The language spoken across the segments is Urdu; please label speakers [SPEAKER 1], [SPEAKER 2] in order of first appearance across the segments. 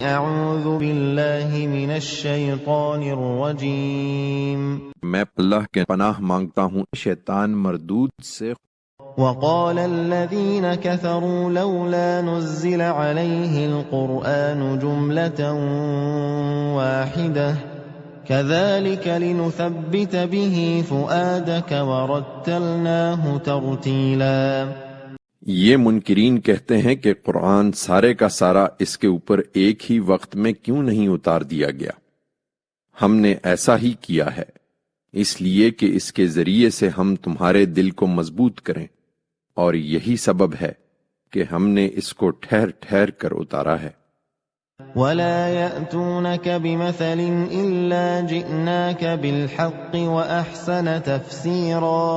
[SPEAKER 1] اعوذ باللہ من الشیطان الرجیم
[SPEAKER 2] میں اللہ کے پناہ مانگتا ہوں شیطان مردود سے۔
[SPEAKER 1] وقال الذين كفروا لولا نزل عليه القرآن جملة واحدة كذلك لنثبت به فؤادك ورتلناه ترتيلا۔
[SPEAKER 2] یہ منکرین کہتے ہیں کہ قرآن سارے کا سارا اس کے اوپر ایک ہی وقت میں کیوں نہیں اتار دیا گیا؟ ہم نے ایسا ہی کیا ہے اس لیے کہ اس کے ذریعے سے ہم تمہارے دل کو مضبوط کریں، اور یہی سبب ہے کہ ہم نے اس کو ٹھہر ٹھہر کر اتارا ہے۔
[SPEAKER 1] وَلَا يَأْتُونَكَ بِمَثَلٍ إِلَّا جِئْنَاكَ بِالْحَقِّ وَأَحْسَنَ تَفْسِيرًا۔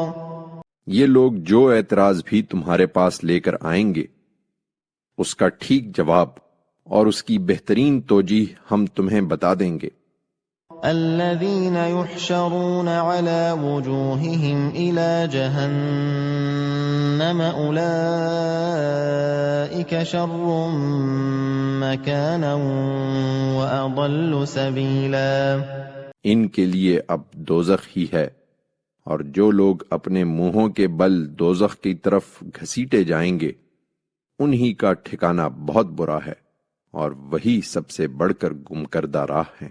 [SPEAKER 2] یہ لوگ جو اعتراض بھی تمہارے پاس لے کر آئیں گے اس کا ٹھیک جواب اور اس کی بہترین توجیہ ہم تمہیں بتا دیں گے۔
[SPEAKER 1] الذين يحشرون على وجوههم إلى جهنم أولئك شر مكانا وأضل سبيلا۔
[SPEAKER 2] ان کے لیے اب دوزخ ہی ہے، اور جو لوگ اپنے منہوں کے بل دوزخ کی طرف گھسیٹے جائیں گے انہی کا ٹھکانہ بہت برا ہے، اور وہی سب سے بڑھ کر گم کردہ راہ ہے۔